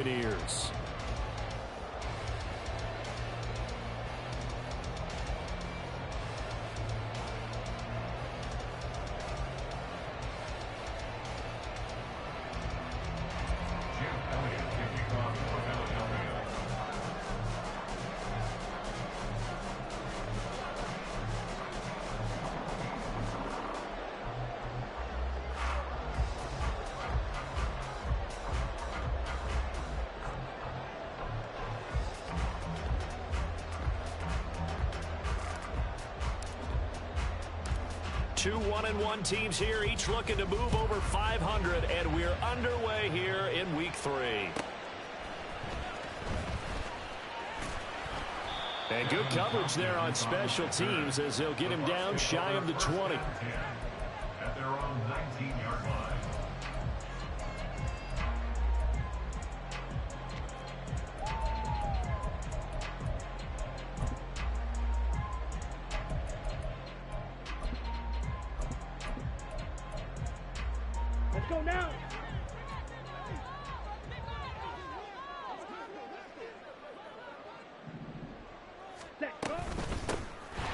Buccaneers. Two 1-1 teams here, each looking to move over 500, and we're underway here in week 3. And good coverage there on special teams as they'll get him down shy of the 20. At their own 19-yard line. Let's go now.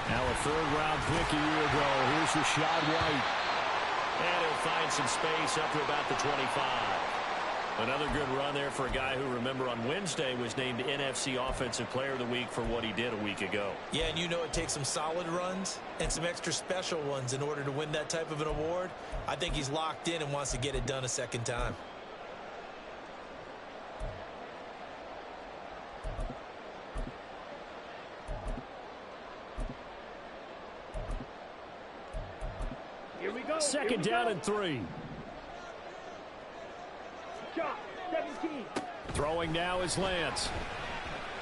Now a third-round pick a year ago. Here's Rashad White. And he'll find some space up to about the 25. Another good run there for a guy who, remember, on Wednesday was named NFC Offensive Player of the Week for what he did a week ago. Yeah, and you know it takes some solid runs and some extra special ones in order to win that type of an award. I think he's locked in and wants to get it done a second time. Here we go. Second down and 3. Shot, 17. Throwing now is Lance.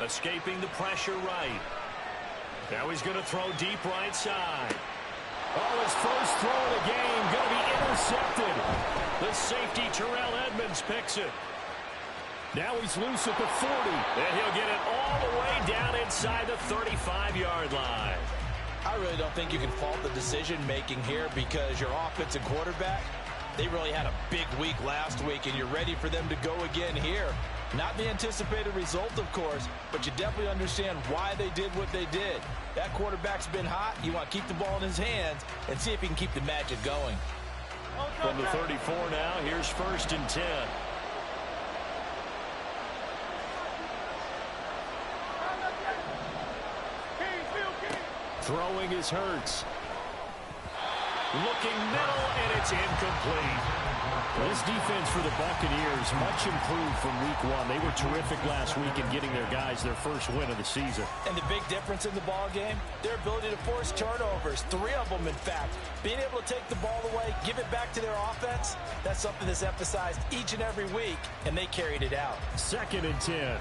Escaping the pressure right. Now he's going to throw deep right side. Oh, his first throw of the game going to be intercepted. The safety Terrell Edmonds picks it. Now he's loose at the 40. And he'll get it all the way down inside the 35-yard line. I really don't think you can fault the decision-making here because your offensive quarterback, they really had a big week last week, and you're ready for them to go again here. Not the anticipated result, of course, but you definitely understand why they did what they did. That quarterback's been hot. You want to keep the ball in his hands and see if he can keep the magic going. From the 34 now, here's 1st and 10. Throwing is Hurts. Looking middle, and it's incomplete. This defense for the Buccaneers, much improved from week 1. They were terrific last week in getting their guys their first win of the season. And the big difference in the ball game, their ability to force turnovers, 3 of them, in fact. Being able to take the ball away, give it back to their offense, that's something that's emphasized each and every week, and they carried it out. 2nd and 10.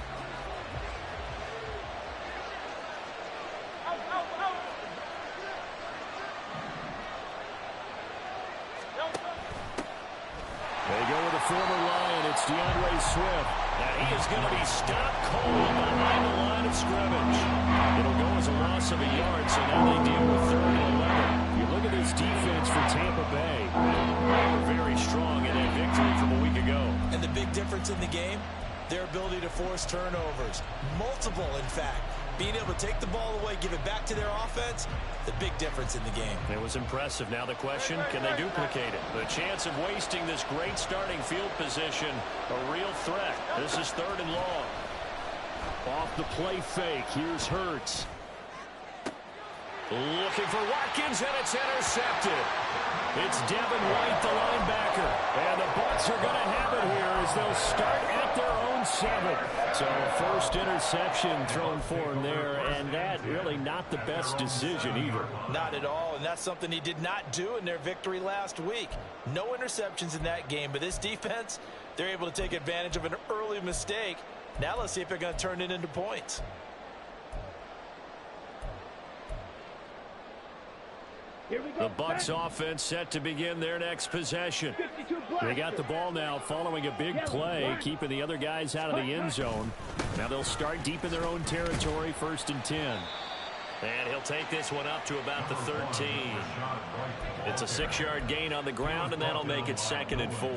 They go with a former Lion. It's DeAndre Swift. And he is going to be stopped cold behind the line of scrimmage. It'll go as a loss of a yard, so now they deal with 3rd and 11. You look at this defense for Tampa Bay. They were very strong in that victory from a week ago. And the big difference in the game, their ability to force turnovers. Multiple, in fact. Being able to take the ball away, give it back to their offense, the big difference in the game. It was impressive. Now the question, can they duplicate it? The chance of wasting this great starting field position, a real threat. This is 3rd and long. Off the play fake, here's Hurts. Looking for Watkins, and it's intercepted. It's Devin White, the linebacker. And the Bucs are going to have it here as they'll start at their own 7. So first interception thrown for him there, and that really not the best decision either. Not at all, and that's something he did not do in their victory last week. No interceptions in that game, but this defense, they're able to take advantage of an early mistake. Now let's see if they're going to turn it into points. The Bucs offense set to begin their next possession. They got the ball now following a big play, keeping the other guys out of the end zone. Now they'll start deep in their own territory, 1st and 10. And he'll take this one up to about the 13. It's a 6-yard gain on the ground, and that'll make it 2nd and 4.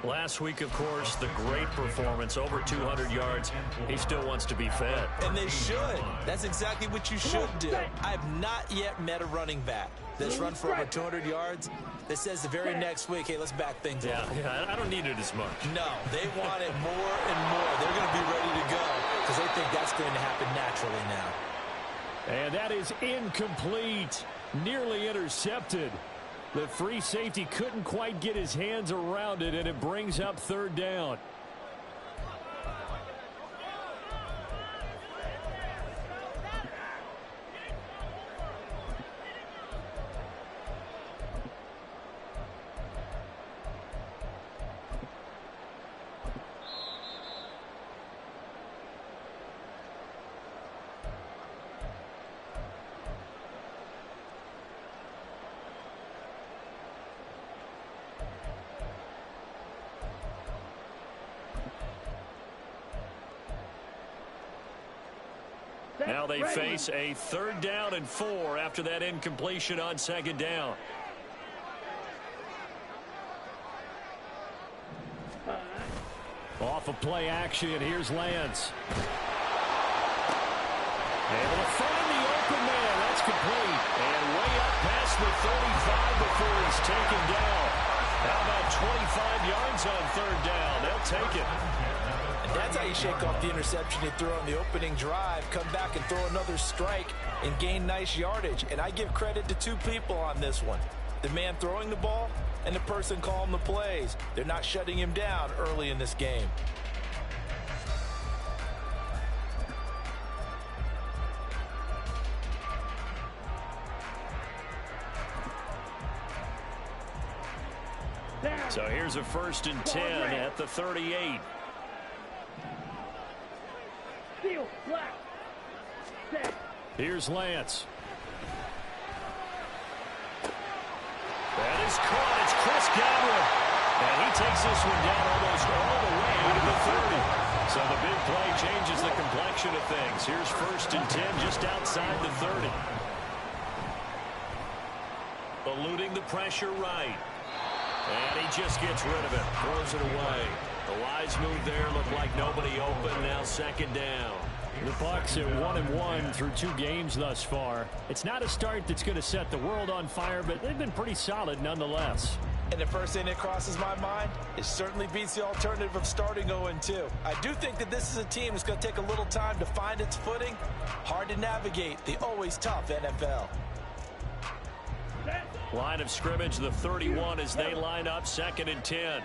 Last week, of course, the great performance, over 200 yards. He still wants to be fed. And they should. That's exactly what you should do. I've not yet met a running back that's run for over 200 yards that says the very next week, hey, let's back things up. Yeah, I don't need it as much. No, they want it more and more. They're going to be ready to go because they think that's going to happen naturally now. And that is incomplete. Nearly intercepted. The free safety couldn't quite get his hands around it, and it brings up 3rd down. Now they face a 3rd down and 4 after that incompletion on 2nd down. Off of play action, here's Lance. Able to find the open man. That's complete. And way up past the 35 before he's taken down. How about 25 yards on 3rd down? They'll take it. That's how you shake off the interception you threw on the opening drive, come back and throw another strike and gain nice yardage. And I give credit to 2 people on this one. The man throwing the ball and the person calling the plays. They're not shutting him down early in this game. So here's a 1st and 10 at the 38. Here's Lance. That is caught. It's Chris Godwin. And he takes this one down almost all the way to the 30. So the big play changes the complexion of things. Here's 1st and 10 just outside the 30. Eluding the pressure right. And he just gets rid of it. Throws it away. The wise move there. Looked like nobody open. Now 2nd down. The Bucs at 1-1 through 2 games thus far. It's not a start that's going to set the world on fire, but they've been pretty solid nonetheless. And the first thing that crosses my mind, it certainly beats the alternative of starting 0-2. I do think that this is a team that's going to take a little time to find its footing. Hard to navigate the always tough NFL. Line of scrimmage, the 31 as they line up 2nd and 10.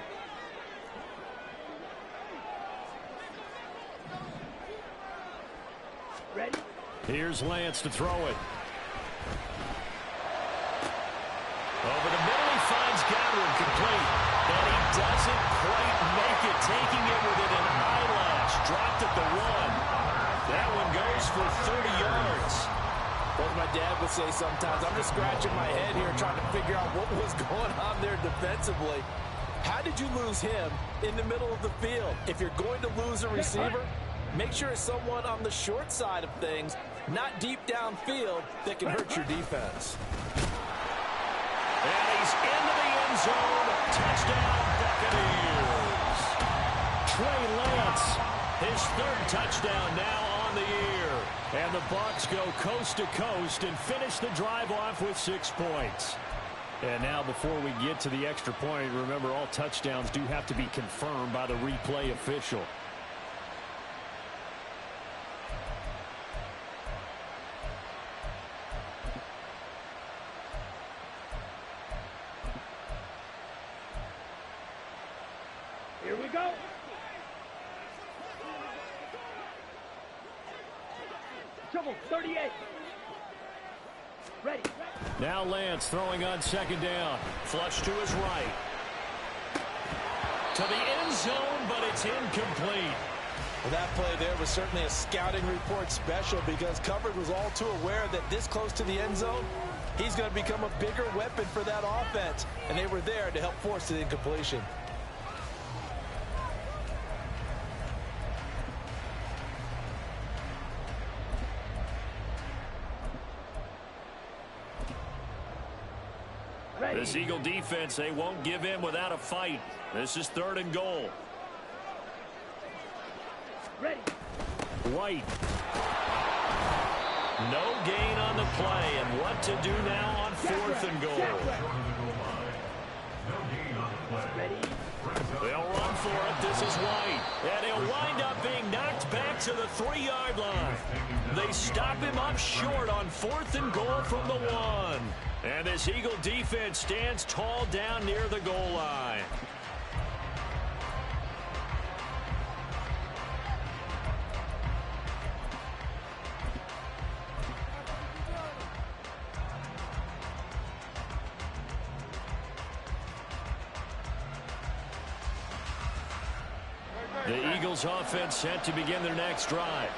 Ready? Here's Lance to throw it. Over the middle, he finds Godwin complete. And he doesn't quite make it, taking it within an eyelash. Dropped at the 1. That one goes for 30 yards. What my dad would say sometimes, I'm just scratching my head here trying to figure out what was going on there defensively. How did you lose him in the middle of the field? If you're going to lose a receiver, make sure it's someone on the short side of things, not deep downfield, that can hurt your defense. And he's into the end zone. Touchdown, Buccaneers. Trey Lance, his 3rd touchdown now on the year. And the Bucs go coast to coast and finish the drive off with 6 points. And now before we get to the extra point, remember all touchdowns do have to be confirmed by the replay official. Here we go. Trouble, 38. Ready. Now Lance throwing on 2nd down. Flush to his right. To the end zone, but it's incomplete. Well, that play there was certainly a scouting report special because coverage was all too aware that this close to the end zone, he's going to become a bigger weapon for that offense. And they were there to help force the incompletion. This Eagle defense, they won't give in without a fight. This is 3rd and goal. Ready. White. No gain on the play, and what to do now on 4th and goal. Ready. They'll run for it. This is White. And he'll wind up being knocked back to the 3-yard line. They stop him up short on 4th and goal from the 1. And this Eagle defense stands tall down near the goal line. The Eagles offense set to begin their next drive.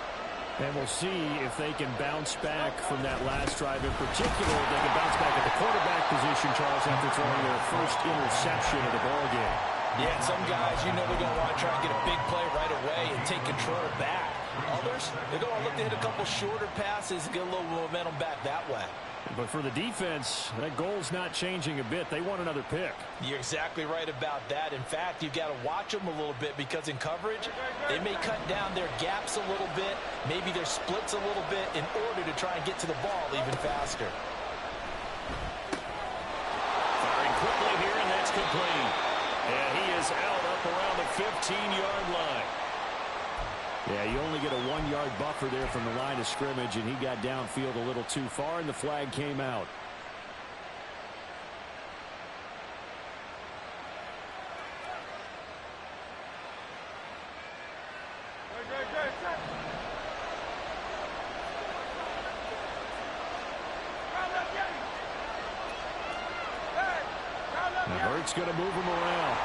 And we'll see if they can bounce back from that last drive in particular. If they can bounce back at the quarterback position, Charles, after throwing their first interception of the ball game. Yeah, and some guys, you know, they're going to want to try and get a big play right away and take control back. Others, they're going to look to hit a couple shorter passes and get a little momentum back that way. But for the defense, that goal's not changing a bit. They want another pick. You're exactly right about that. In fact, you've got to watch them a little bit because in coverage, they may cut down their gaps a little bit, maybe their splits a little bit in order to try and get to the ball even faster. Firing quickly here, and that's complete. And he is out up around the 15-yard line. Yeah, you only get a 1-yard buffer there from the line of scrimmage, and he got downfield a little too far, and the flag came out. Now Hurts going to move him around.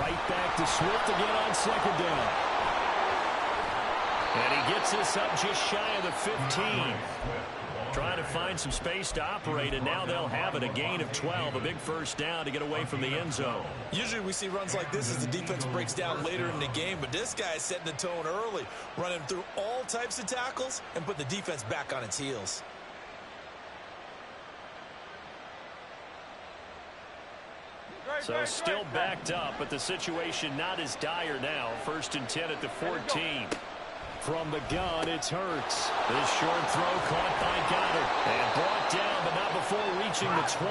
Right back to Swift again on 2nd down. And he gets this up just shy of the 15. Trying to find some space to operate, and now they'll have it. A gain of 12, a big first down to get away from the end zone. Usually we see runs like this as the defense breaks down later in the game, but this guy is setting the tone early, running through all types of tackles and put the defense back on its heels. So still backed up, but the situation not as dire now. 1st and 10 at the 14. From the gun, it's Hurts. This short throw caught by Goddard. And brought down, but not before reaching the 25.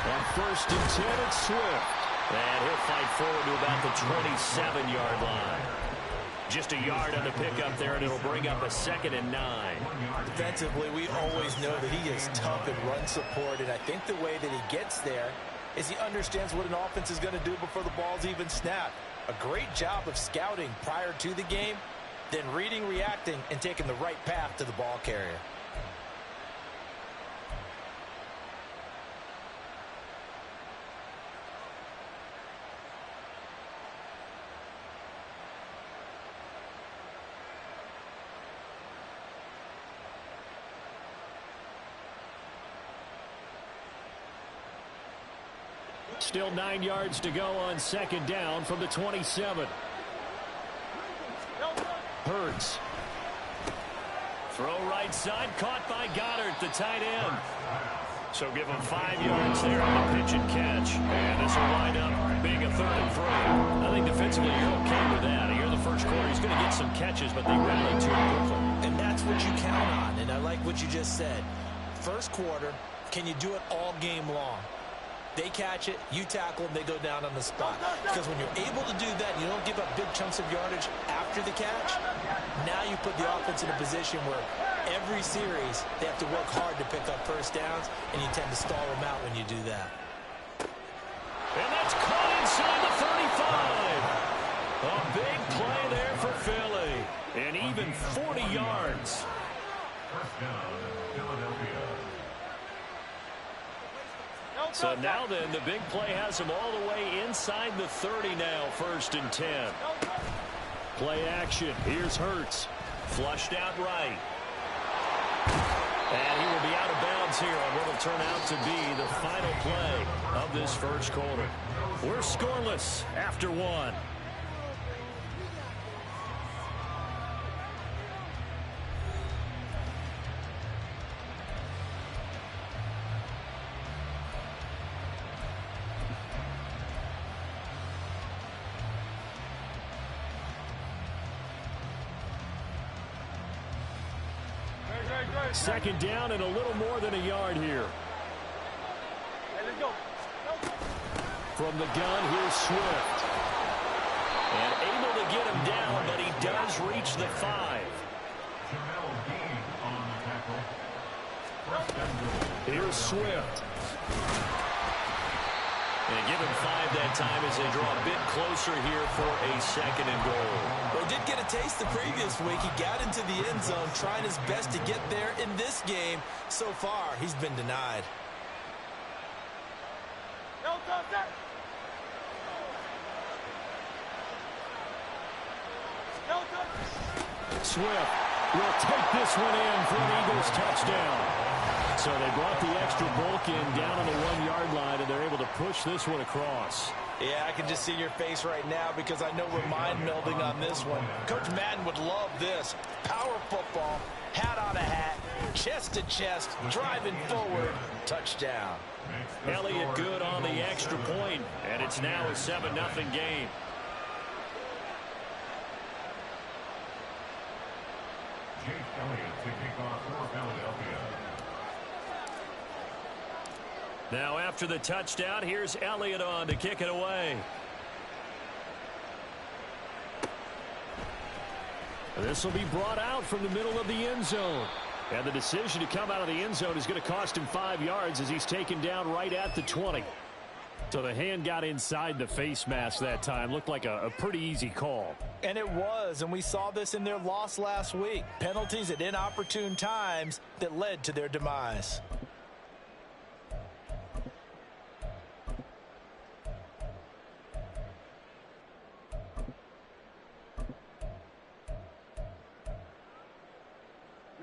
On 1st and 10, it's Swift. And he'll fight forward to about the 27-yard line. Just a yard on the pickup there, and it'll bring up a 2nd and 9. Defensively, we always know that he is tough in run support, and I think the way that he gets there is he understands what an offense is going to do before the ball's even snapped. A great job of scouting prior to the game, then reading, reacting, and taking the right path to the ball carrier. Still 9 yards to go on 2nd down from the 27. Hurts. Throw right side, caught by Goddard, the tight end. So give him 5 yards there on the pitch and catch. And this will wind up being a 3rd and 3. I think defensively you're okay with that. Here in the first quarter, he's going to get some catches, but they rally too quickly. And that's what you count on, and I like what you just said. First quarter, can you do it all game long? They catch it, you tackle them, they go down on the spot. Because when you're able to do that, you don't give up big chunks of yardage after the catch. Now you put the offense in a position where every series they have to work hard to pick up first downs, and you tend to stall them out when you do that. And that's caught inside the 35. A big play there for Philly. And even 40 yards. First down, Philadelphia. So now then, the big play has him all the way inside the 30 now, 1st and 10. Play action. Here's Hurts. Flushed out right. And he will be out of bounds here on what will turn out to be the final play of this first quarter. We're scoreless after 1. Second down and a little more than a yard here. Let's go. From the gun, here's Swift. And able to get him down, but he does reach the 5. Here's Swift. And give him 5 that time as they draw a bit closer here for a 2nd and goal. Well, he did get a taste the previous week. He got into the end zone trying his best to get there in this game. So far, he's been denied. Swift will take this one in for an Eagles touchdown. So they brought the extra bulk in down on the 1-yard line, and they're able to push this one across. Yeah, I can just see your face right now because I know we're mind-melding on this one. Coach Madden would love this. Power football, hat on a hat, chest to chest, driving forward, touchdown. Elliott good on the extra point, and it's now a 7-0 game. Jake Elliott to kick off for Philadelphia. Now after the touchdown, here's Elliott on to kick it away. This will be brought out from the middle of the end zone. And the decision to come out of the end zone is going to cost him 5 yards as he's taken down right at the 20. So the hand got inside the face mask that time. Looked like a pretty easy call. And it was, and we saw this in their loss last week. Penalties at inopportune times that led to their demise.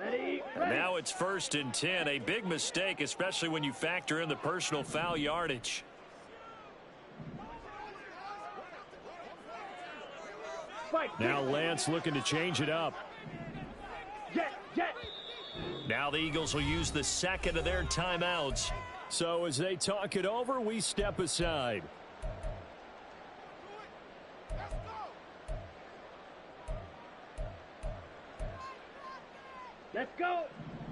And now it's 1st and 10. A big mistake, especially when you factor in the personal foul yardage. Now Lance looking to change it up. Now the Eagles will use the 2nd of their timeouts. So as they talk it over, we step aside. Let's go.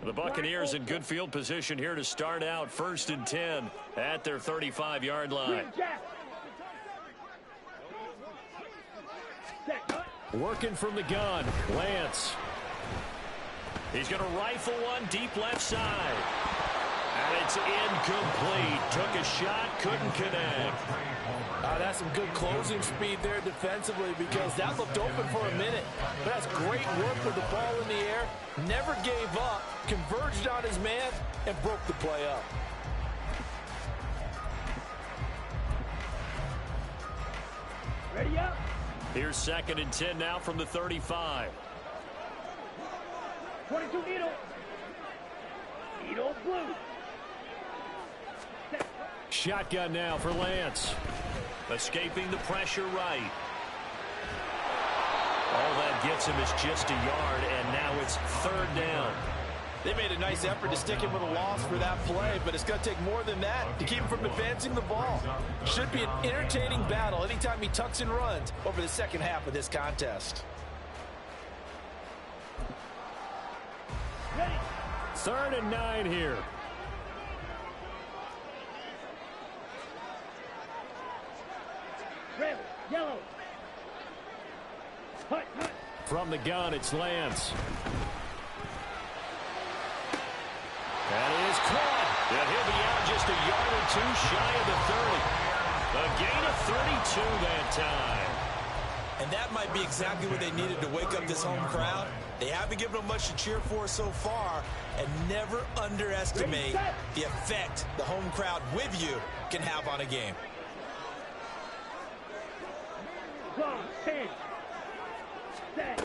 The Buccaneers in good field position here to start out 1st and 10 at their 35-yard line. Working from the gun, Lance. He's going to rifle one deep left side. And it's incomplete. Took a shot, couldn't connect. That's some good closing speed there defensively because that looked open for a minute. But that's great work with the ball in the air. Never gave up, converged on his man, and broke the play up. Ready up. Here's 2nd and 10 now from the 35. 22 Needle. Needle blue. Shotgun now for Lance. Escaping the pressure right. All that gets him is just a yard, and now it's 3rd down. They made a nice effort to stick him with a loss for that play, but it's going to take more than that to keep him from advancing the ball. Should be an entertaining battle anytime he tucks and runs over the second half of this contest. 3rd and 9 here. Red, yellow. Hut, hut. From the gun, it's Lance. That is caught. And he'll be out just a yard or 2 shy of the 30. A gain of 32 that time. And that might be exactly what they needed to wake up this home crowd. They haven't given them much to cheer for so far, and never underestimate the effect the home crowd with you can have on a game. 10. Set.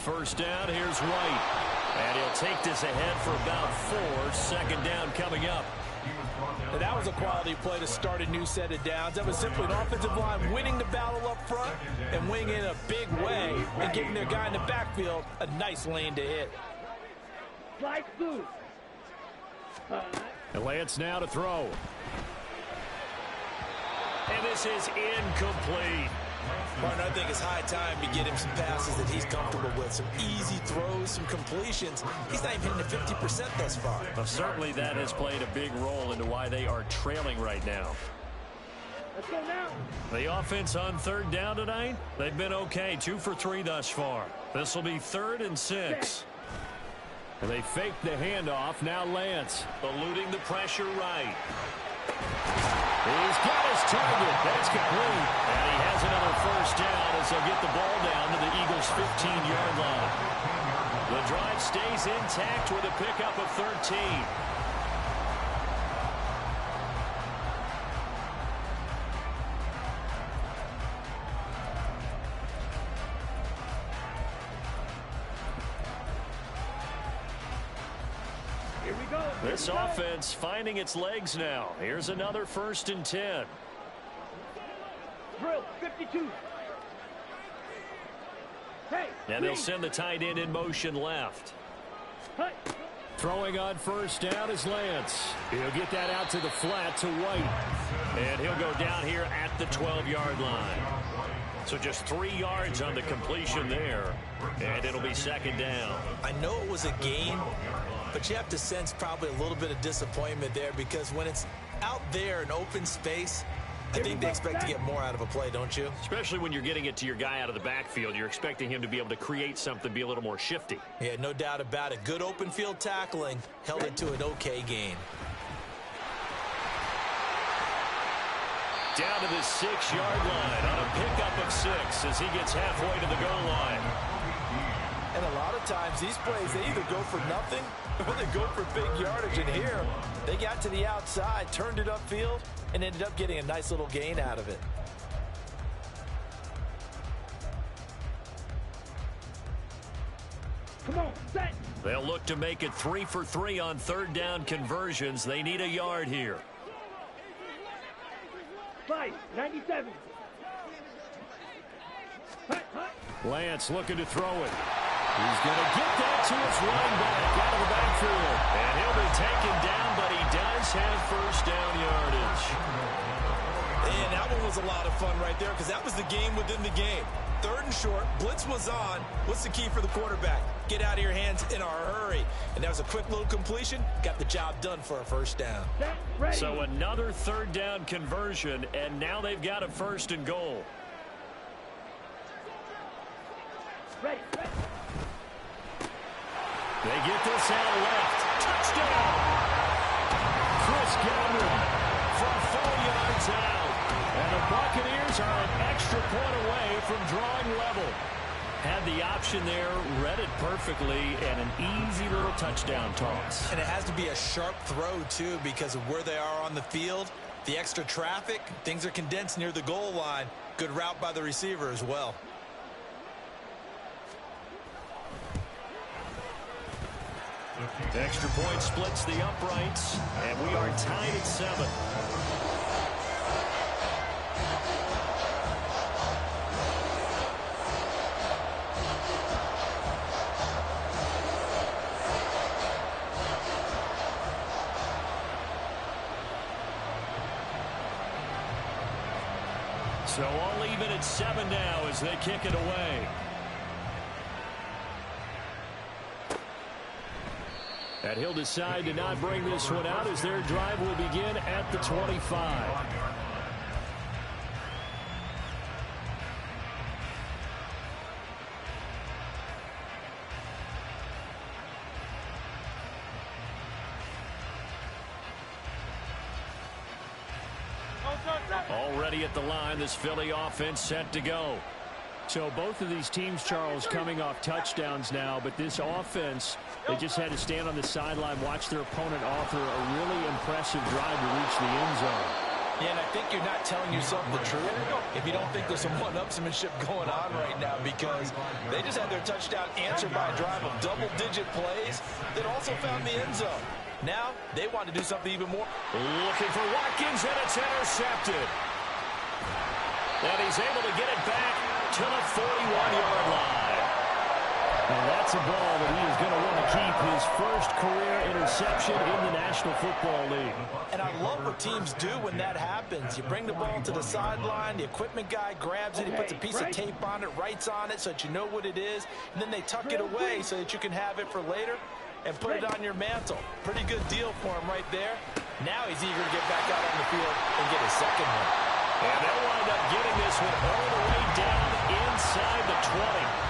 1st down, here's White. And he'll take this ahead for about 4. 2nd down coming up. And that was a quality play to start a new set of downs. That was simply an offensive line winning the battle up front and winning in a big way and giving their guy in the backfield a nice lane to hit. Slide blue. And Lance now to throw. And this is incomplete. Partner, I think it's high time to get him some passes that he's comfortable with. Some easy throws, some completions. He's not even hitting the 50% thus far. Well, certainly that has played a big role into why they are trailing right now. Let's go now. The offense on third down tonight, they've been okay. 2 for 3 thus far. This will be 3rd and 6. And they fake the handoff. Now Lance. Eluding the pressure right. He's got his target. That's complete. And he has another first down as they'll get the ball down to the Eagles' 15-yard line. The drive stays intact with a pickup of 13. This offense finding its legs now. Here's another 1st and 10. Drill 52. Hey, And they'll send the tight end in motion left. hey. Throwing on first down is Lance. He'll get that out to the flat to White. And he'll go down here at the 12-yard line. So just 3 yards on the completion there. And it'll be 2nd down. I know it was a gain, but you have to sense probably a little bit of disappointment there because when it's out there in open space, I think they expect to get more out of a play, don't you? Especially when you're getting it to your guy out of the backfield. You're expecting him to be able to create something, be a little more shifty. Yeah, no doubt about it. Good open field tackling held it to an okay gain. Down to the 6-yard line on a pickup of 6 as he gets halfway to the goal line. And a lot of times these plays, they either go for nothing or they go for big yardage. And here, they got to the outside, turned it upfield, and ended up getting a nice little gain out of it. Come on, set. They'll look to make it 3 for 3 on 3rd down conversions. They need a yard here. 97. Lance looking to throw it. He's going to get that to his running back out of the backfield. And he'll be taken down, but he does have first down yardage. And that one was a lot of fun right there because that was the game within the game. 3rd and short, blitz was on. What's the key for the quarterback? Get out of your hands in a hurry. And that was a quick little completion. Got the job done for a first down. So another 3rd down conversion, and now they've got a 1st and goal. Ready. They get this out left. Touchdown! Chris Godwin from 4 yards out. And the Buccaneers are an extra point away from drawing level. Had the option there, read it perfectly, and an easy little touchdown toss. And it has to be a sharp throw, too, because of where they are on the field. The extra traffic, things are condensed near the goal line. Good route by the receiver as well. The extra point splits the uprights, and we are tied at 7. So all even at 7 now as they kick it away. And he'll decide to not bring this one out as their drive will begin at the 25. Already at the line, this Philly offense set to go. So both of these teams, Charles, coming off touchdowns now, but this offense, they just had to stand on the sideline, watch their opponent offer a really impressive drive to reach the end zone. Yeah, and I think you're not telling yourself the truth if you don't think there's some one-upsmanship going on right now, because they just had their touchdown answered by a drive of double-digit plays that also found the end zone. Now, they want to do something even more. Looking for Watkins, and it's intercepted. And he's able to get it back to the 41-yard line. And that's a ball that he is going to want to keep, his first career interception in the National Football League. And I love what teams do when that happens. You bring the ball to the sideline, the equipment guy grabs it, he puts a piece of tape on it, writes on it so that you know what it is, and then they tuck it away so that you can have it for later and put it on your mantle. Pretty good deal for him right there. Now he's eager to get back out on the field and get his second one. And they'll wind up getting this one all the way down inside the 20.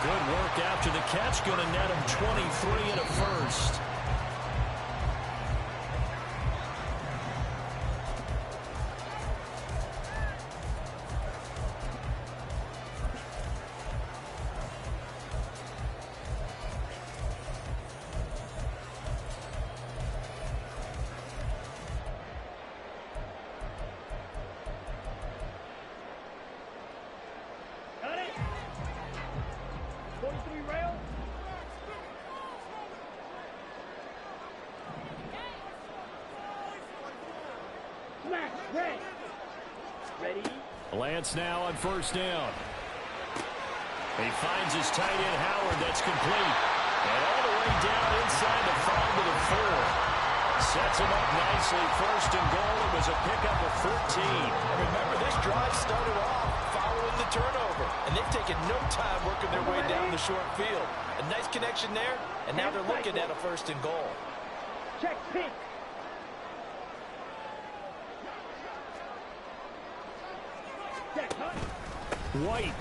Good work after the catch. Going to net him 23 and a first. Got it. 43 rail. Smash. Red. Ready. Lance now on first down. He finds his tight end Howard. That's complete. And all the way down inside the 5 to the 4. Sets him up nicely. First and goal. It was a pickup of 14. And remember, this drive started off following the turnover, and they've taken no time working their way down the short field. A nice connection there, and now they're looking at a first and goal. Check pink. Check hut. White.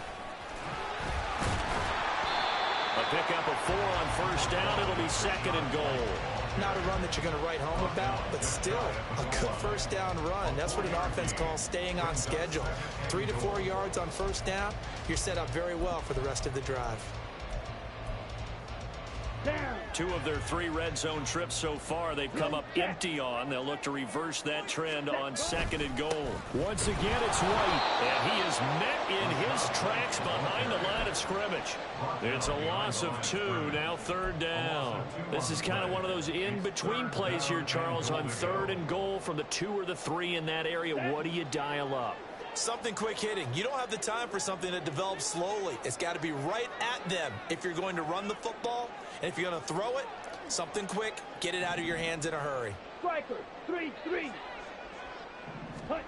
A pickup of 4 on first down. It'll be second and goal. Not a run that you're going to write home about, but still a good first down run. That's what an offense calls staying on schedule. 3 to 4 yards on first down, you're set up very well for the rest of the drive. Down. 2 of their 3 red zone trips so far they've come up empty on. They'll look to reverse that trend on second and goal. Once again, it's White. And he is met in his tracks behind the line of scrimmage. It's a loss of 2, now third down. This is kind of one of those in-between plays here, Charles, on third and goal from the 2 or the 3 in that area. What do you dial up? Something quick hitting. You don't have the time for something that develops slowly. It's got to be right at them if you're going to run the football. And if you're going to throw it, something quick, get it out of your hands in a hurry. Striker. 3-3. Hut.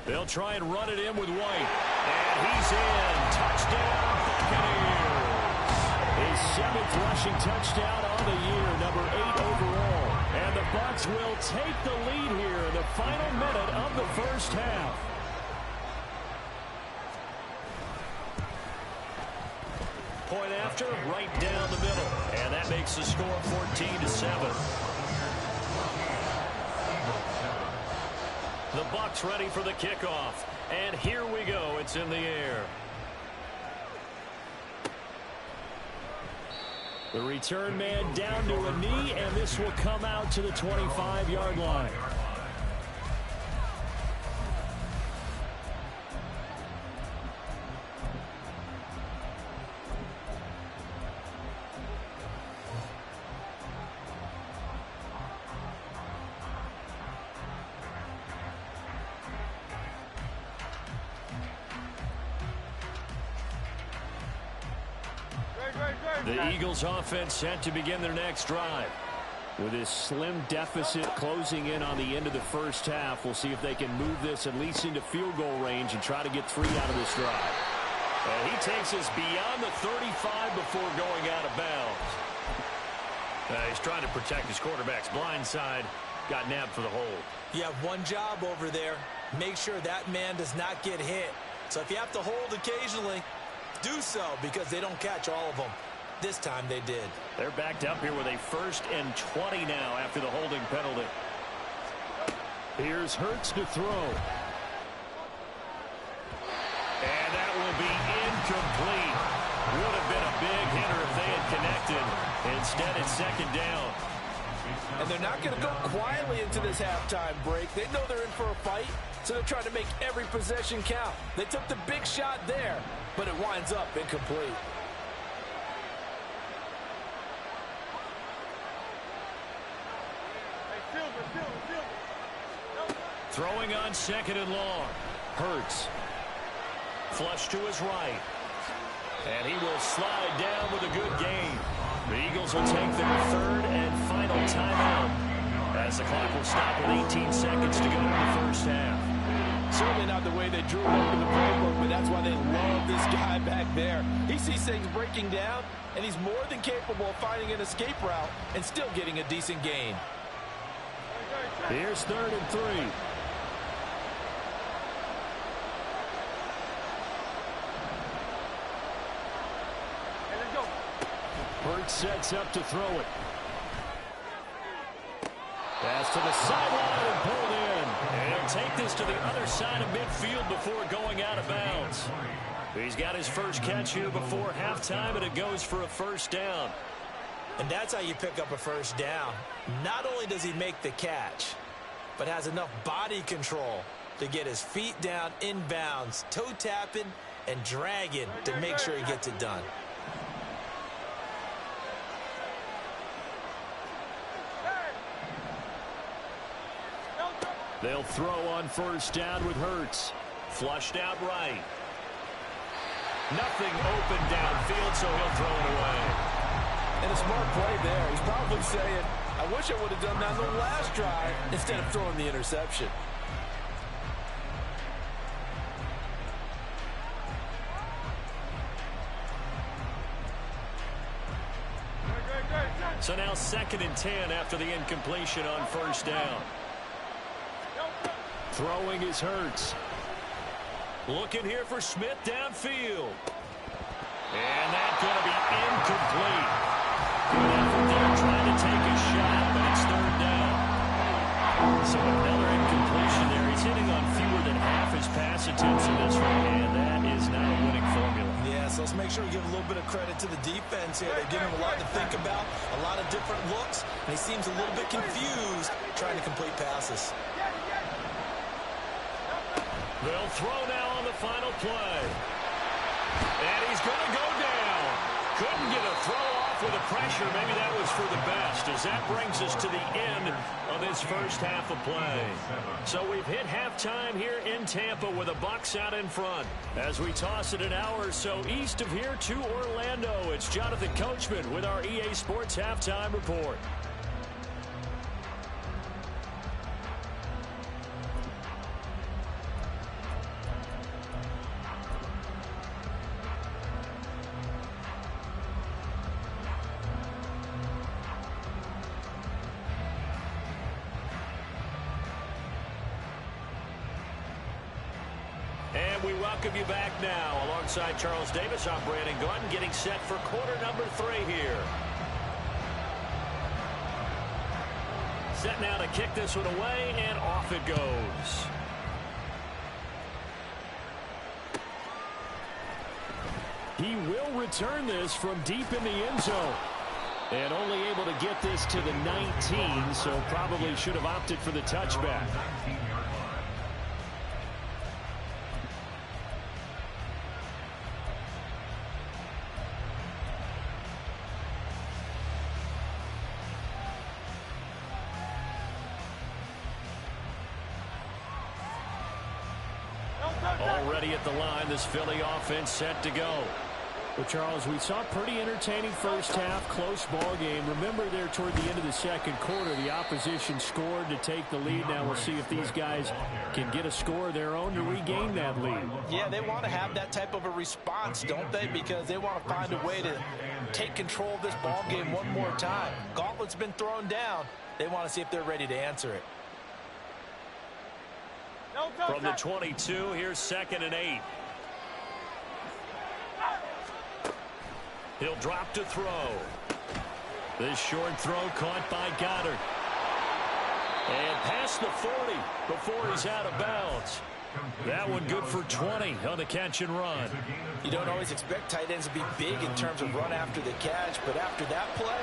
They'll try and run it in with White. And he's in. Touchdown, Buccaneers. His 7th rushing touchdown on the year, number 8 overall. And the Bucs will take the lead here in the final minute of the first half. Point after, right down the middle. And that makes the score 14-7. The Bucs ready for the kickoff. And here we go. It's in the air. The return man down to a knee, and this will come out to the 25-yard line. The Eagles offense set to begin their next drive. With this slim deficit closing in on the end of the first half, we'll see if they can move this at least into field goal range and try to get 3 out of this drive. And he takes us beyond the 35 before going out of bounds. He's trying to protect his quarterback's blind side. Got nabbed for the hold. You have one job over there. Make sure that man does not get hit. So if you have to hold occasionally, do so, because they don't catch all of them. This time they did. They're backed up here with a 1st and 20 now after the holding penalty. Here's Hurts to throw. And that will be incomplete. Would have been a big hitter if they had connected. Instead, it's second down. And they're not going to go quietly into this halftime break. They know they're in for a fight, so they're trying to make every possession count. They took the big shot there, but it winds up incomplete. Throwing on second and long. Hurts. Flush to his right. And he will slide down with a good gain. The Eagles will take their third and final timeout as the clock will stop with 18 seconds to go in the first half. Certainly not the way they drew it up in the playbook, but that's why they love this guy back there. He sees things breaking down, and he's more than capable of finding an escape route and still getting a decent gain. Here's 3rd and 3. Hurts sets up to throw it. Pass to the sideline and pulled in. And he'll take this to the other side of midfield before going out of bounds. He's got his first catch here before halftime, and it goes for a first down. And that's how you pick up a first down. Not only does he make the catch, but has enough body control to get his feet down inbounds, toe tapping and dragging to make sure he gets it done. They'll throw on first down with Hurts. Flushed out right. Nothing open downfield, so he'll throw it away. And a smart play there. He's probably saying, I wish I would have done that in the last drive instead of throwing the interception. So now 2nd and 10 after the incompletion on first down. Throwing is Hurts. Looking here for Smith downfield. And that's going to be incomplete. Good effort there trying to take a shot, but it's 3rd down. So another incompletion there. He's hitting on fewer than half his pass attempts in this one, and that is not a winning formula. Yeah, so let's make sure we give a little bit of credit to the defense here. They're giving him a lot to think about, a lot of different looks, and he seems a little bit confused trying to complete passes. They'll throw now on the final play. And he's going to go down. Couldn't get a throw off with the pressure. Maybe that was for the best, as that brings us to the end of this first half of play. So we've hit halftime here in Tampa with the Bucs out in front. As we toss it an hour or so east of here to Orlando, it's Jonathan Coachman with our EA Sports Halftime Report. We welcome you back now. Alongside Charles Davis, I'm Brandon Gunn, getting set for quarter number 3 here. Set now to kick this one away, and off it goes. He will return this from deep in the end zone. And only able to get this to the 19, so probably should have opted for the touchback. Already at the line, this Philly offense set to go. Well, Charles, we saw a pretty entertaining first half, close ball game. Remember there toward the end of the second quarter, the opposition scored to take the lead. Now we'll see if these guys can get a score of their own to regain that lead. Yeah, they want to have that type of a response, don't they? Because they want to find a way to take control of this ball game one more time. Gauntlet's been thrown down. They want to see if they're ready to answer it. From the 22, here's 2nd and 8. He'll drop to throw. This short throw caught by Goddard. And past the 40 before he's out of bounds. That one good for 20 on the catch and run. You don't always expect tight ends to be big in terms of run after the catch, but after that play,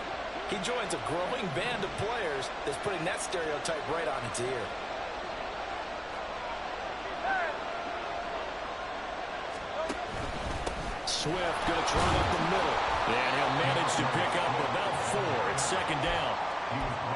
he joins a growing band of players that's putting that stereotype right on its ear. Swift going to try up the middle. And he'll manage to pick up about 4. It's 2nd down.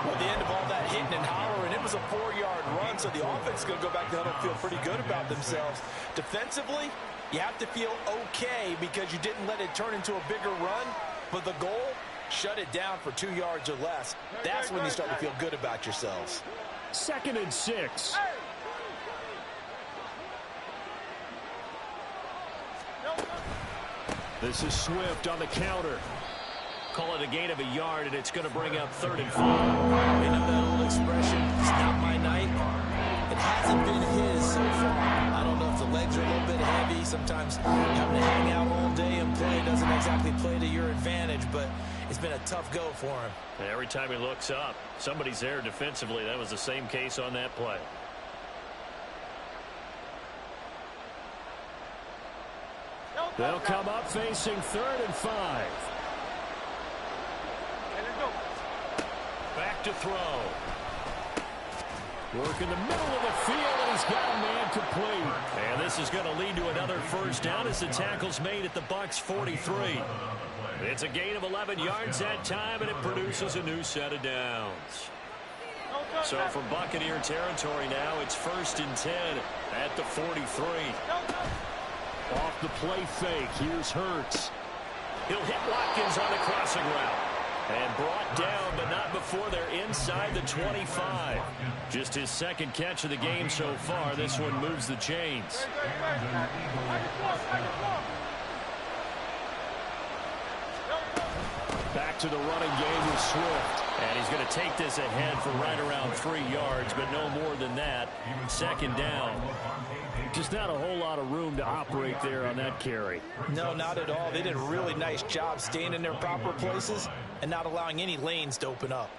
At the end of all that hitting and hollering, it was a 4-yard run, so the offense is going to go back to huddle and feel pretty good about themselves. Defensively, You have to feel okay because you didn't let it turn into a bigger run, but the goal, shut it down for 2 yards or less. That's when you start to feel good about yourselves. 2nd and 6. This is Swift on the counter. Call it a gain of a yard, and it's going to bring up 3rd and 5. You know that old expression, it's not my night. It hasn't been his so far. I don't know if the legs are a little bit heavy. Sometimes having to hang out all day and play doesn't exactly play to your advantage, but it's been a tough go for him. And every time he looks up, somebody's there defensively. That was the same case on that play. They'll come up facing 3rd and 5. Back to throw. Work in the middle of the field, and he's got a man complete. And this is going to lead to another first down as the tackle's made at the Bucs 43. It's a gain of 11 yards that time, and it produces a new set of downs. So from Buccaneer territory now, it's 1st and 10 at the 43. Off the play fake, here's Hurts. He'll hit Watkins on the crossing route. And brought down, but not before they're inside the 25. Just his 2nd catch of the game so far. This one moves the chains. Back to the running game with Swift. And he's going to take this ahead for right around 3 yards, but no more than that. 2nd down. Just not a whole lot of room to operate there on that carry. No, not at all. They did a really nice job staying in their proper places and not allowing any lanes to open up.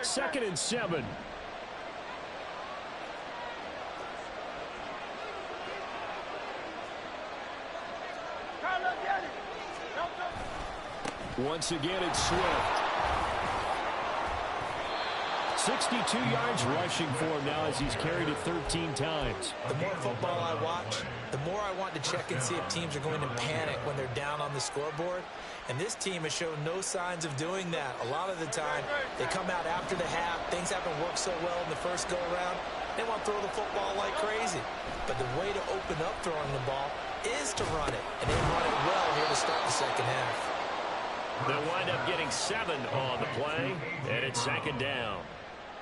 Second and 7. Once again, it's Swift. 62 yards rushing for him now as he's carried it 13 times. The more football I watch, the more I want to check and see if teams are going to panic when they're down on the scoreboard. And this team has shown no signs of doing that. A lot of the time, they come out after the half. Things haven't worked so well in the first go-around. They want to throw the football like crazy. But the way to open up throwing the ball is to run it. And they run it well here to start the second half. They'll wind up getting 7 on the play, and it's 2nd down.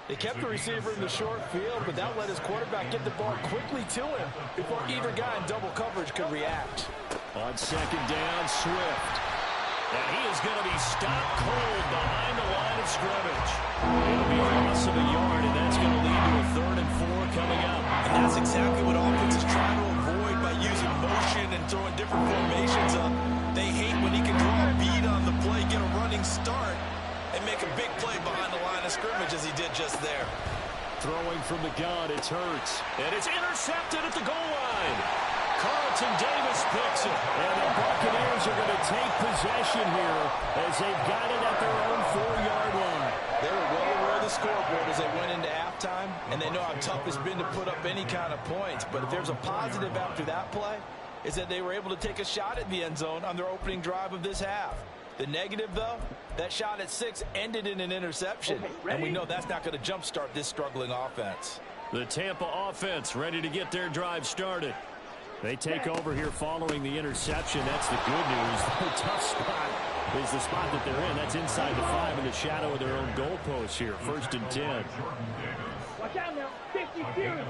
They kept the receiver in the short field, but that let his quarterback get the ball quickly to him before either guy in double coverage could react. On 2nd down, Swift. And he is going to be stopped cold behind the line of scrimmage. It'll be a loss of a yard, and that's going to lead to a 3rd and 4 coming up. And that's exactly what offenses try to avoid by using motion and throwing different formations up. They hate when he can draw a bead on the play, get a running start, and make a big play behind the line of scrimmage as he did just there. Throwing from the gun, it's Hurts. And it's intercepted at the goal line. Carlton Davis picks it. And the Buccaneers are going to take possession here as they've got it at their own 4-yard line. They were well aware of the scoreboard as they went into halftime, and they know how tough it's been to put up any kind of points. But if there's a positive after that play, is that they were able to take a shot at the end zone on their opening drive of this half. The negative, though, that shot at 6 ended in an interception, and we know that's not going to jumpstart this struggling offense. The Tampa offense ready to get their drive started. They take over here following the interception. That's the good news. The tough spot is the spot that they're in. That's inside the 5 in the shadow of their own goalpost here. 1st and 10. Watch out now. 50 series.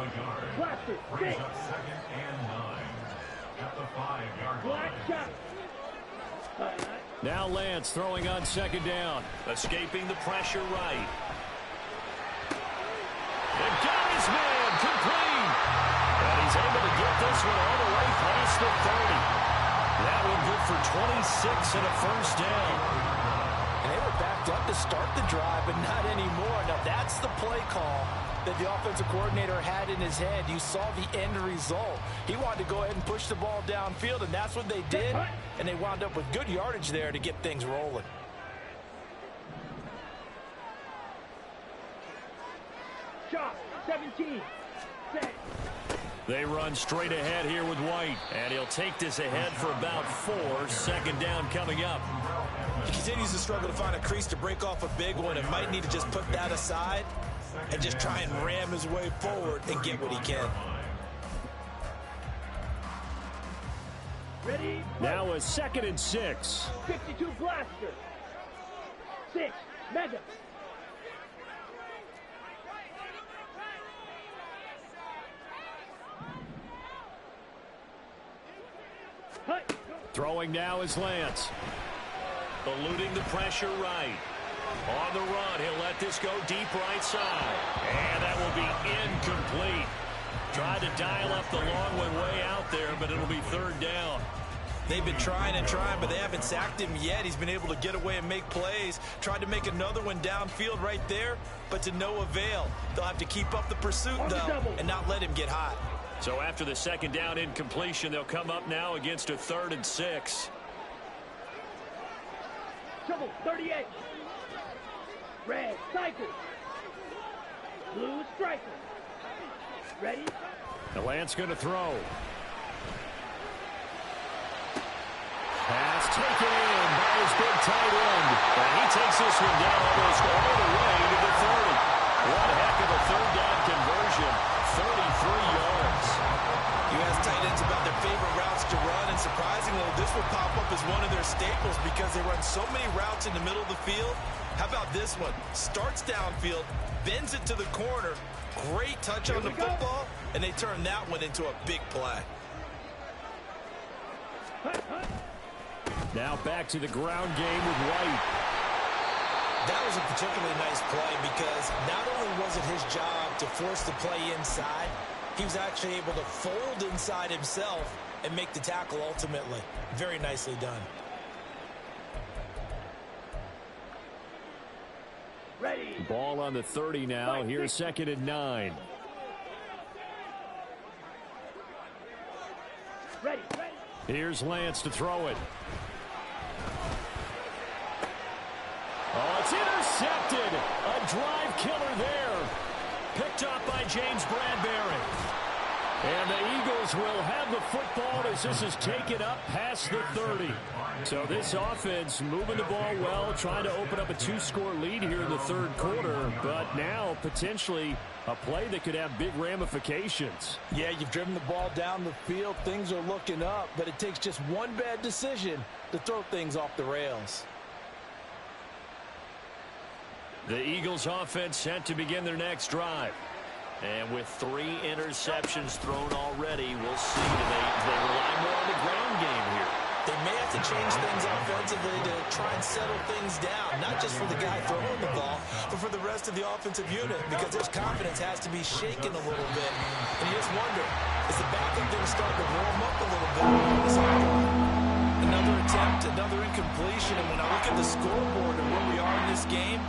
Blast it. 6. 2nd and 9 at the 5-yard Black line. shot. Now Lance throwing on 2nd down. Escaping the pressure right. And got his man complete. And he's able to get this one all the way past the 30. That one good for 26 and a 1st down. And they were backed up to start the drive, but not anymore. Now that's the play call that the offensive coordinator had in his head. You saw the end result. He wanted to go ahead and push the ball downfield, and that's what they did. And they wound up with good yardage there to get things rolling. Shot. 17. Set. They run straight ahead here with White. And he'll take this ahead for about 4. 2nd down coming up. He continues to struggle to find a crease to break off a big one and might need to just put that aside and just try and ram his way forward and get what he can. Ready? Now a 2nd and 6. 52 blaster. 6, mega. Throwing now is Lance. Eluding the pressure right. On the run, he'll let this go deep right side. And that will be incomplete. Tried to dial up the long one way out there, but it'll be 3rd down. They've been trying and trying, but they haven't sacked him yet. He's been able to get away and make plays. Tried to make another one downfield right there, but to no avail. They'll have to keep up the pursuit, though, and not let him get hot. So after the 2nd down incompletion, they'll come up now against a 3rd and 6. Trouble, 38. Red, cycle. Blue, striker. Ready? The Lance going to throw. Pass taken in by his big tight end. And he takes this one down almost all the way to the 30. One heck of a 3rd down conversion. 33 yards. You ask tight ends about their favorite routes to run, and surprisingly, this will pop up as one of their staples because they run so many routes in the middle of the field. How about this one? Starts downfield, bends it to the corner. Great touch on the football, and they turn that one into a big play. Now back to the ground game with White. That was a particularly nice play because not only was it his job to force the play inside, he was actually able to fold inside himself and make the tackle ultimately. Very nicely done. Ready. Ball on the 30 now. Here's 2nd and 9. Ready. Here's Lance to throw it. Oh, it's intercepted. A drive killer there. Picked up by James Bradbury. And the Eagles will have the football as this is taken up past the 30. So this offense moving the ball well, trying to open up a 2-score lead here in the 3rd quarter. But now potentially a play that could have big ramifications. Yeah, you've driven the ball down the field. Things are looking up, but it takes just one bad decision to throw things off the rails. The Eagles offense set to begin their next drive. And with 3 interceptions thrown already, we'll see. They rely more on the ground game here. They may have to change things offensively to try and settle things down, not just for the guy throwing the ball, but for the rest of the offensive unit, because his confidence has to be shaken a little bit. And you just wonder, is the backup going to start to warm up a little bit? Another attempt, another incompletion, and when I look at the scoreboard and where we are in this game,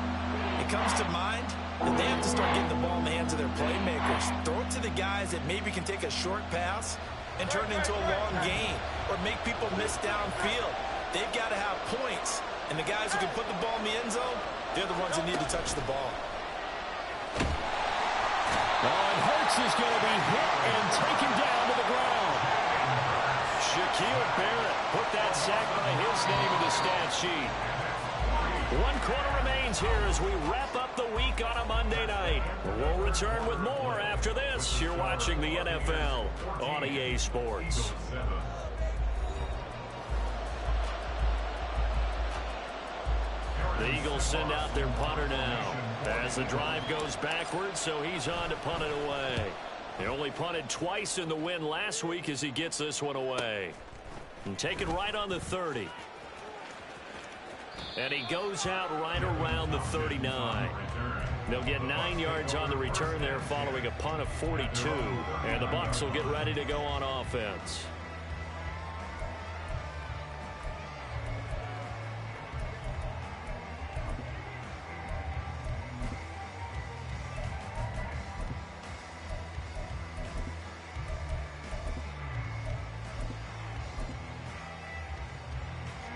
it comes to mind that they have to start getting the ball in the hands of their playmakers. Throw it to the guys that maybe can take a short pass and turn it into a long gain or make people miss downfield. They've got to have points. And the guys who can put the ball in the end zone, they're the ones who need to touch the ball. And Hurts is going to be hit and taken down to the ground. Shaquille Barrett put that sack by his name in the stat sheet. 1 quarter remains here as we wrap up the week on a Monday night. We'll return with more after this. You're watching the NFL on EA Sports. The Eagles send out their punter now as the drive goes backwards, so he's on to punt it away. He only punted twice in the win last week as he gets this one away. And taken right on the 30. And he goes out right around the 39. They'll get 9 yards on the return there following a punt of 42. And the Bucs will get ready to go on offense.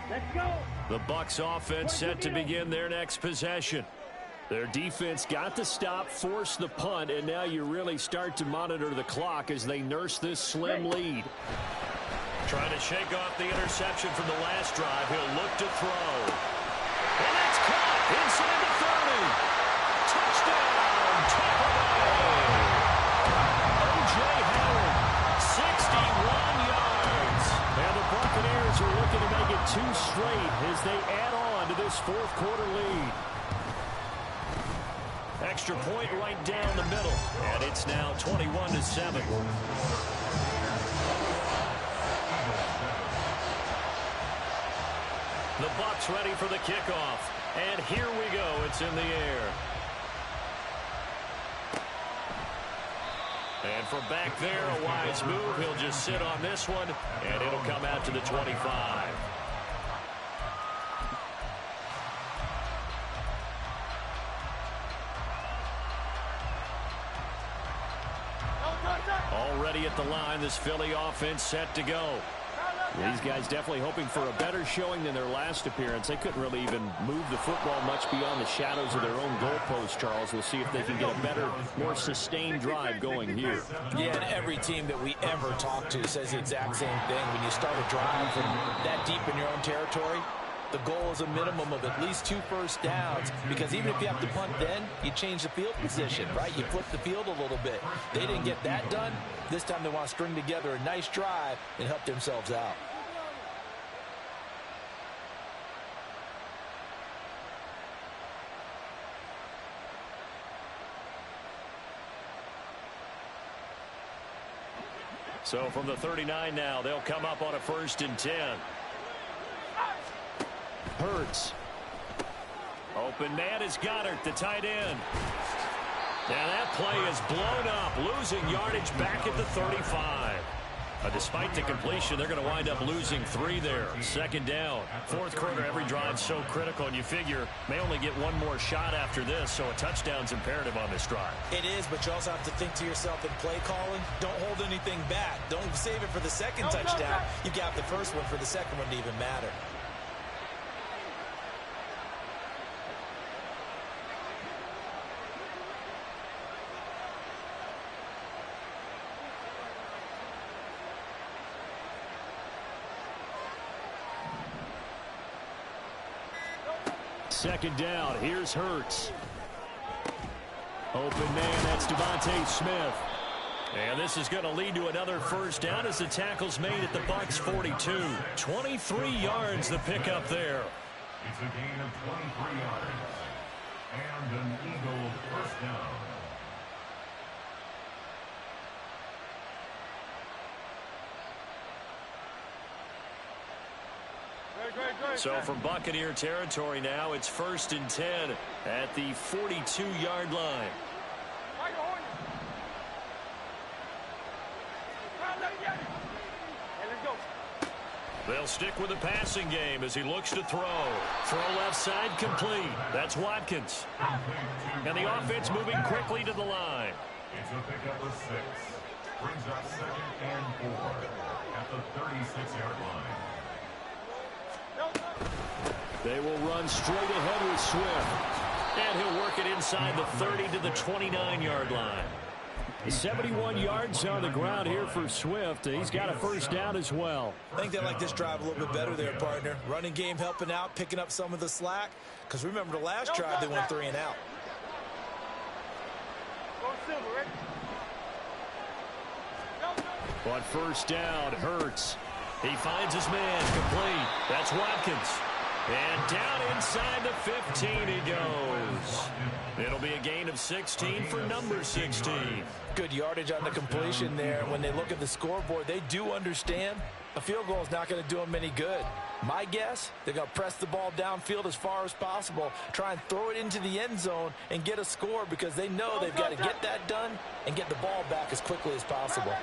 Let's go. The Bucs offense set to begin their next possession. Their defense got the stop, forced the punt, and now you really start to monitor the clock as they nurse this slim lead. Trying to shake off the interception from the last drive. He'll look to throw. And that's caught inside the 30. Touchdown, Tampa Bay. O.J. Howard, 61 yards. And the Buccaneers are looking to make it 2 straight as they add on to this fourth quarter lead. Extra point right down the middle, and it's now 21-7. The Bucs ready for the kickoff, and here we go. It's in the air. And from back there, a wise move. He'll just sit on this one, and it'll come out to the 25. Already at the line, this Philly offense set to go. These guys definitely hoping for a better showing than their last appearance. They couldn't really even move the football much beyond the shadows of their own goalpost, Charles. We'll see if they can get a better, more sustained drive going here. Yeah, and every team that we ever talk to says the exact same thing. When you start a drive from that deep in your own territory, the goal is a minimum of at least 2 first downs, because even if you have to punt then, you change the field position, right? You flip the field a little bit. They didn't get that done. This time they want to string together a nice drive and help themselves out. So from the 39 now, they'll come up on a 1st and 10. Hurts. Open man is Goddard, the tight end. Now that play is blown up, losing yardage back at the 35. Despite the completion, they're going to wind up losing 3 there. 2nd down. 4th quarter, every drive's so critical, and you figure may only get 1 more shot after this, so a touchdown's imperative on this drive. It is, but you also have to think to yourself in play calling, don't hold anything back. Don't save it for the 2nd touchdown. You got the 1st one for the 2nd one to even matter. Second down. Here's Hurts. Open man. That's Devontae Smith. And this is going to lead to another 1st down as the tackle's made at the Bucs 42. 23 yards the pickup there. It's a gain of 23 yards. And an Eagle 1st down. So from Buccaneer territory now, it's 1st and 10 at the 42-yard line. They'll stick with the passing game as he looks to throw. Throw left side complete. That's Watkins. And the offense moving quickly to the line. It's a pickup of 6. Brings up 2nd and 4 at the 36-yard line. They will run straight ahead with Swift. And he'll work it inside the 30 to the 29-yard line. 71 yards on the ground here for Swift. He's got a 1st down as well. I think they like this drive a little bit better there, partner. Running game helping out, picking up some of the slack. Because remember the last drive, they went 3 and out. On 1st down, Hurts. He finds his man complete. That's Watkins. And down inside the 15 he goes. It'll be a gain of 16 for number 16. Good yardage on the completion there. When they look at the scoreboard, they do understand a field goal is not going to do them any good. My guess, they're going to press the ball downfield as far as possible, try and throw it into the end zone and get a score, because they know they've got to get that done and get the ball back as quickly as possible.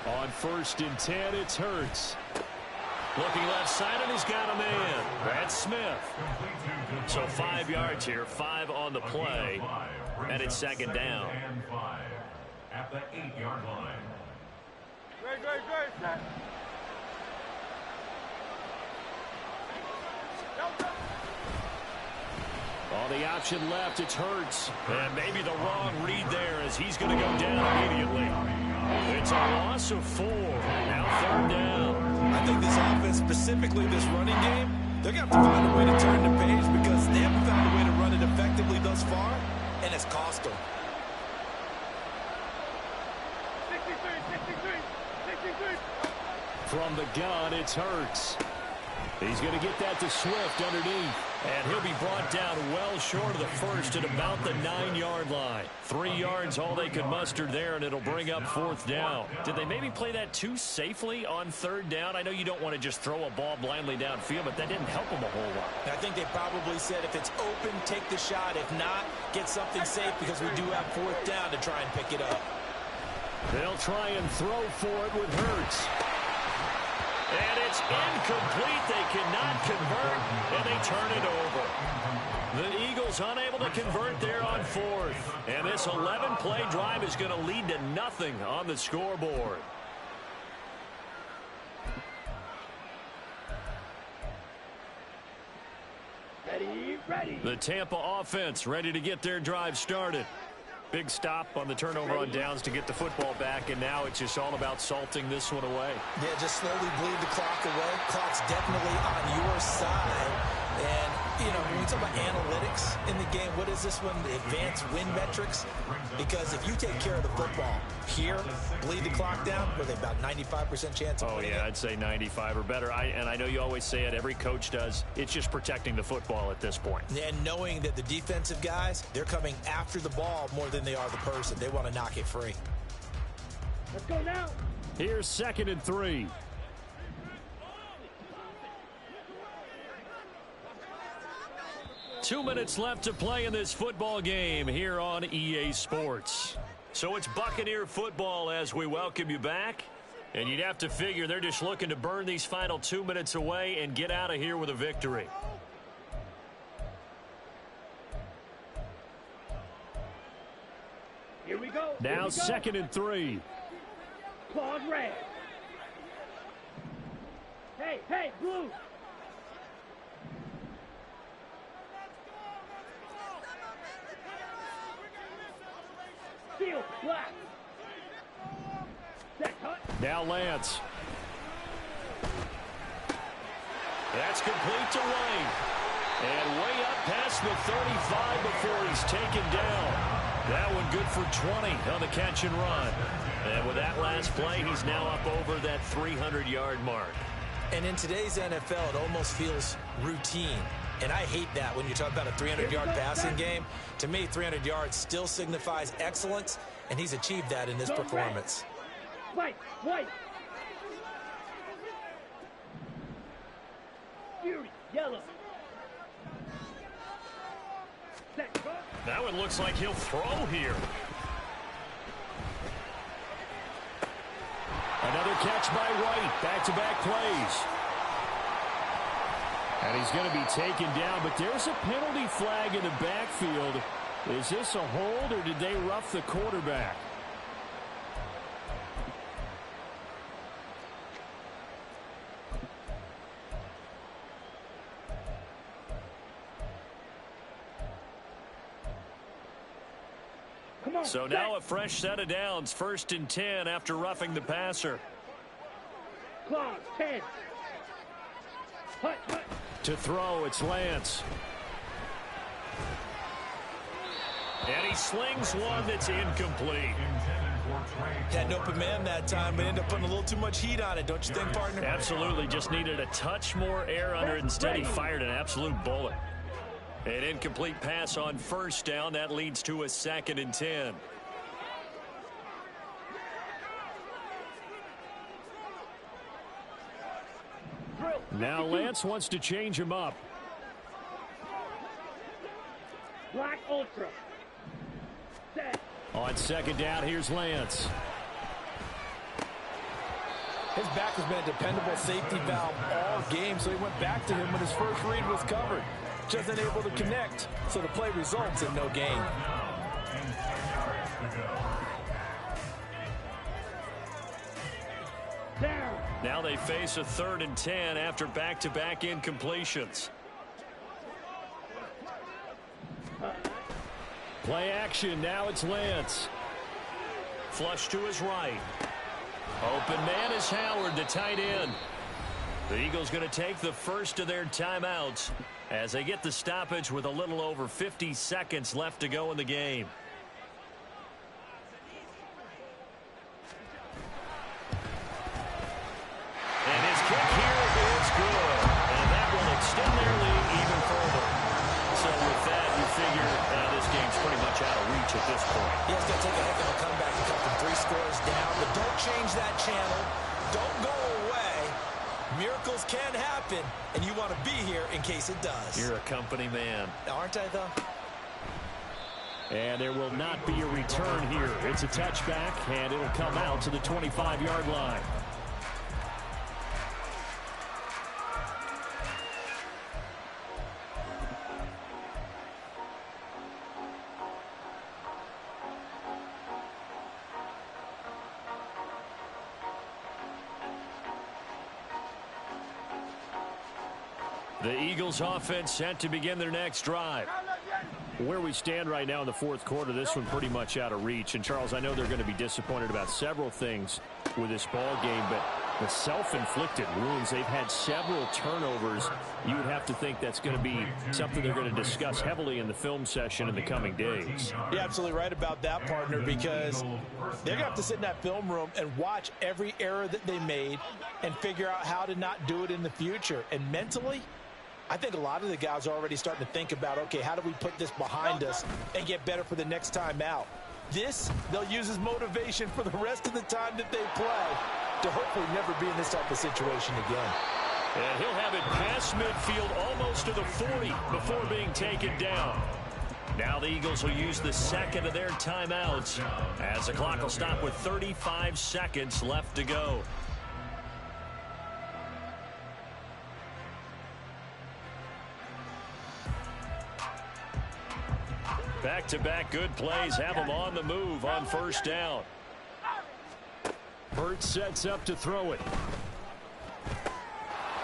On 1st and 10, it's Hurts. Looking left side, and he's got a man. That's Smith. So 5 yards here, 5 on the play, and it's 2nd down. And 5 at the 8-yard line. On the option left, it's Hurts. And maybe the wrong read there, as he's going to go down immediately. It's a loss of 4. Now 3rd down. I think this offense, specifically this running game, They're going to have to find a way to turn the page because they haven't found a way to run it effectively thus far, and it's cost them. 63. From the gun, it's Hurts. He's going to get that to Swift underneath. And he'll be brought down well short of the first at about the 9-yard line. 3 yards, all they could muster there, and it'll bring up 4th down. Did they maybe play that too safely on 3rd down? I know you don't want to just throw a ball blindly downfield, but that didn't help them a whole lot. I think they probably said if it's open, take the shot. If not, get something safe because we do have 4th down to try and pick it up. They'll try and throw for it with Hurts. And it's incomplete. They cannot convert, and they turn it over. The Eagles unable to convert there on 4th. And this 11-play drive is going to lead to nothing on the scoreboard. Ready. The Tampa offense ready to get their drive started. Big stop on the turnover on downs to get the football back, and now it's just all about salting this one away. Yeah, just slowly bleed the clock away. Clock's definitely on your side. And, you know, when we talk about analytics in the game, what is this one? The advanced win metrics? Because if you take care of the football here, bleed the clock down, with about 95% chance of winning it. I'd say 95 or better. And I know you always say it, every coach does. It's just protecting the football at this point. And knowing that the defensive guys, they're coming after the ball more than they are the person. They want to knock it free. Let's go now. Here's 2nd and 3. Two minutes left to play in this football game here on EA Sports. So it's Buccaneer football as we welcome you back. And you'd have to figure they're just looking to burn these final 2 minutes away and get out of here with a victory. Here we go. Now 2nd and 3. Claws red. Hey, blue. Steel, black. Now Lance. That's complete to White. And way up past the 35 before he's taken down. That one good for 20 on the catch and run. And with that last play, he's now up over that 300-yard mark. And in today's NFL, it almost feels routine. And I hate that when you talk about a 300-yard passing game. To me, 300 yards still signifies excellence, and he's achieved that in this performance. White. Fury, yellow. That one looks like he'll throw here. Another catch by White. Back-to-back plays. And he's going to be taken down, but there's a penalty flag in the backfield. Is this a hold, or did they rough the quarterback? So now a fresh set of downs, 1st and 10 after roughing the passer. Claws, 10. Hut. To throw, it's Lance. And he slings one that's incomplete. Had no command that time, but ended up putting a little too much heat on it, don't you think, partner? Absolutely, just needed a touch more air under it. Instead, he fired an absolute bullet. An incomplete pass on 1st down. That leads to a 2nd and 10. Now Lance wants to change him up. Black Ultra. Set. On 2nd down, here's Lance. His back has been a dependable safety valve all game, so he went back to him when his first read was covered. Just unable to connect, so the play results in no gain. Down. Now they face a 3rd and 10 after back-to-back incompletions. Play action, now it's Lance. Flush to his right. Open man is Howard, the tight end. The Eagles going to take the first of their timeouts as they get the stoppage with a little over 50 seconds left to go in the game. And his kick here is good. And that will extend their lead even further. So with that, you figure this game's pretty much out of reach at this point. Yeah, it's going to take a heck of a comeback to come from 3 scores down. But don't change that channel. Don't go away. Miracles can happen, and you want to be here in case it does. You're a company man. Aren't I, though? And there will not be a return here. It's a touchback, and it'll come out to the 25-yard line. The Eagles offense set to begin their next drive. Where we stand right now in the fourth quarter, this one pretty much out of reach. And, Charles, I know they're going to be disappointed about several things with this ball game, but the self-inflicted wounds, they've had several turnovers. You would have to think that's going to be something they're going to discuss heavily in the film session in the coming days. You're absolutely right about that, partner, because they're going to have to sit in that film room and watch every error that they made and figure out how to not do it in the future. And mentally, I think a lot of the guys are already starting to think about, okay, how do we put this behind us and get better for the next time out? This, they'll use as motivation for the rest of the time that they play to hopefully never be in this type of situation again. And he'll have it past midfield almost to the 40 before being taken down. Now the Eagles will use the second of their timeouts as the clock will stop with 35 seconds left to go. Back-to-back good plays have them on the move on first down. Hurts sets up to throw it.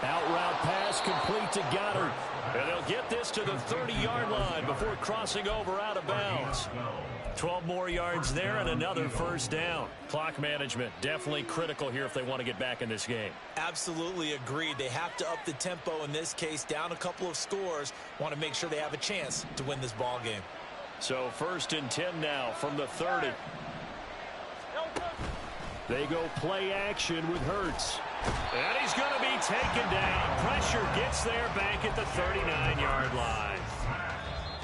Out route pass complete to Goddard. And they'll get this to the 30-yard line before crossing over out of bounds. 12 more yards there and another first down. Clock management definitely critical here if they want to get back in this game. Absolutely agreed. They have to up the tempo in this case, down a couple of scores. Want to make sure they have a chance to win this ball game. So 1st and 10 now from the 30. They go play action with Hurts. And he's going to be taken down. Pressure gets there back at the 39-yard line.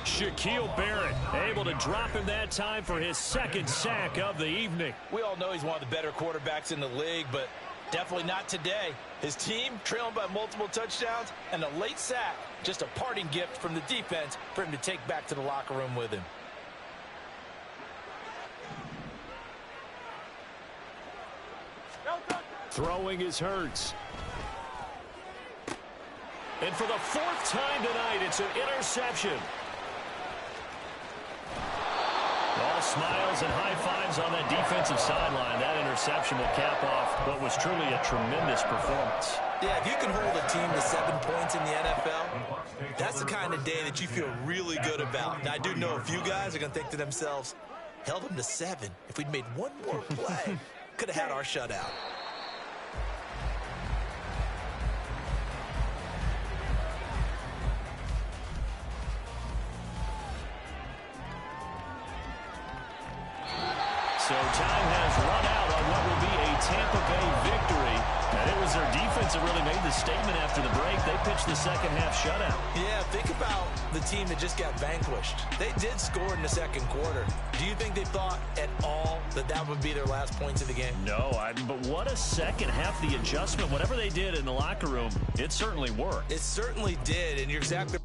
Shaquille Barrett able to drop him that time for his second sack of the evening. We all know he's one of the better quarterbacks in the league, but definitely not today. His team trailing by multiple touchdowns and a late sack. Just a parting gift from the defense for him to take back to the locker room with him. Throwing is Hurts. And for the 4th time tonight, it's an interception. All smiles and high fives on that defensive sideline. That interception will cap off what was truly a tremendous performance. Yeah, if you can hold a team to 7 points in the NFL, that's the kind of day that you feel really good about. Now, I do know a few guys are going to think to themselves, held them to 7. If we'd made one more play, could have had our shutout. So time has run out on what will be a Tampa Bay victory. And it was their defense that really made the statement after the break. They pitched the second half shutout. Yeah, think about the team that just got vanquished. They did score in the second quarter. Do you think they thought at all that that would be their last points of the game? No, but what a second half. The adjustment, whatever they did in the locker room, it certainly worked. It certainly did, and you're exactly